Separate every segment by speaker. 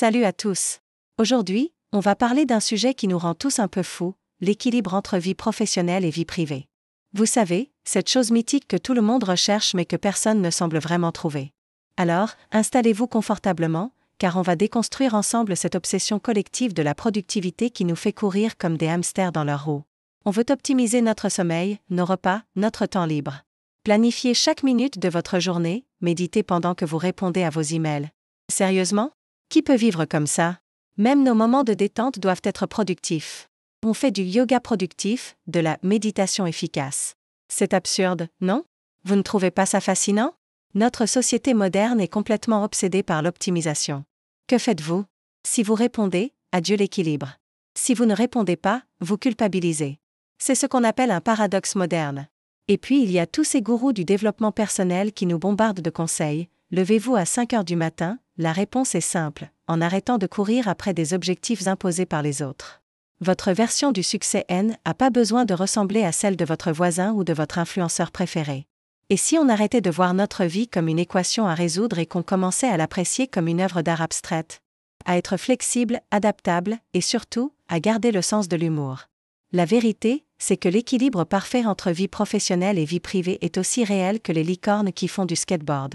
Speaker 1: Salut à tous. Aujourd'hui, on va parler d'un sujet qui nous rend tous un peu fous, l'équilibre entre vie professionnelle et vie privée. Vous savez, cette chose mythique que tout le monde recherche mais que personne ne semble vraiment trouver. Alors, installez-vous confortablement, car on va déconstruire ensemble cette obsession collective de la productivité qui nous fait courir comme des hamsters dans leur roue. On veut optimiser notre sommeil, nos repas, notre temps libre. Planifiez chaque minute de votre journée, méditez pendant que vous répondez à vos emails. Sérieusement? Qui peut vivre comme ça? Même nos moments de détente doivent être productifs. On fait du yoga productif, de la méditation efficace. C'est absurde, non? Vous ne trouvez pas ça fascinant? Notre société moderne est complètement obsédée par l'optimisation. Que faites-vous? Si vous répondez, adieu l'équilibre. Si vous ne répondez pas, vous culpabilisez. C'est ce qu'on appelle un paradoxe moderne. Et puis il y a tous ces gourous du développement personnel qui nous bombardent de conseils. Levez-vous à 5 heures du matin, la réponse est simple, en arrêtant de courir après des objectifs imposés par les autres. Votre version du succès n'a pas besoin de ressembler à celle de votre voisin ou de votre influenceur préféré. Et si on arrêtait de voir notre vie comme une équation à résoudre et qu'on commençait à l'apprécier comme une œuvre d'art abstraite? À être flexible, adaptable, et surtout, à garder le sens de l'humour. La vérité, c'est que l'équilibre parfait entre vie professionnelle et vie privée est aussi réel que les licornes qui font du skateboard.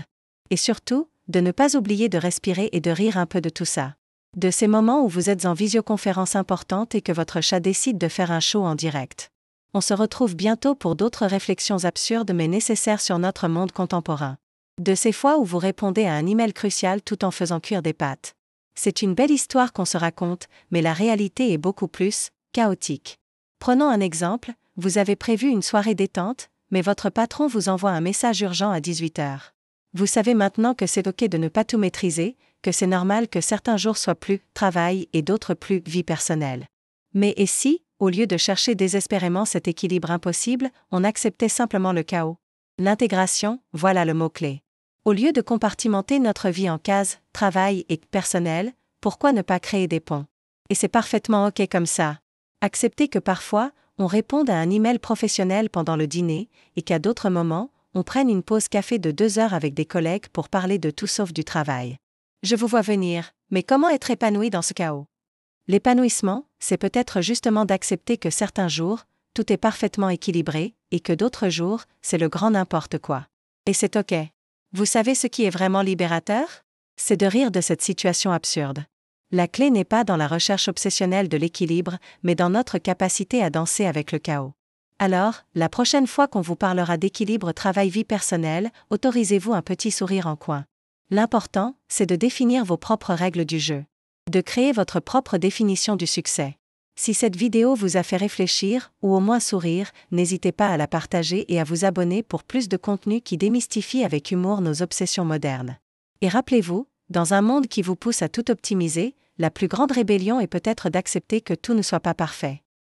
Speaker 1: Et surtout, de ne pas oublier de respirer et de rire un peu de tout ça. De ces moments où vous êtes en visioconférence importante et que votre chat décide de faire un show en direct. On se retrouve bientôt pour d'autres réflexions absurdes mais nécessaires sur notre monde contemporain. De ces fois où vous répondez à un email crucial tout en faisant cuire des pâtes. C'est une belle histoire qu'on se raconte, mais la réalité est beaucoup plus chaotique. Prenons un exemple, vous avez prévu une soirée détente, mais votre patron vous envoie un message urgent à 18 h. Vous savez maintenant que c'est ok de ne pas tout maîtriser, que c'est normal que certains jours soient plus travail et d'autres plus vie personnelle. Mais et si, au lieu de chercher désespérément cet équilibre impossible, on acceptait simplement le chaos? L'intégration, voilà le mot-clé. Au lieu de compartimenter notre vie en cases, travail et personnel, pourquoi ne pas créer des ponts? Et c'est parfaitement ok comme ça. Acceptez que parfois, on réponde à un email professionnel pendant le dîner, et qu'à d'autres moments, on prenne une pause café de 2 heures avec des collègues pour parler de tout sauf du travail. Je vous vois venir, mais comment être épanoui dans ce chaos? L'épanouissement, c'est peut-être justement d'accepter que certains jours, tout est parfaitement équilibré, et que d'autres jours, c'est le grand n'importe quoi. Et c'est ok. Vous savez ce qui est vraiment libérateur? C'est de rire de cette situation absurde. La clé n'est pas dans la recherche obsessionnelle de l'équilibre, mais dans notre capacité à danser avec le chaos. Alors, la prochaine fois qu'on vous parlera d'équilibre travail-vie personnelle, autorisez-vous un petit sourire en coin. L'important, c'est de définir vos propres règles du jeu. De créer votre propre définition du succès. Si cette vidéo vous a fait réfléchir, ou au moins sourire, n'hésitez pas à la partager et à vous abonner pour plus de contenu qui démystifie avec humour nos obsessions modernes. Et rappelez-vous, dans un monde qui vous pousse à tout optimiser, la plus grande rébellion est peut-être d'accepter que tout ne soit pas parfait.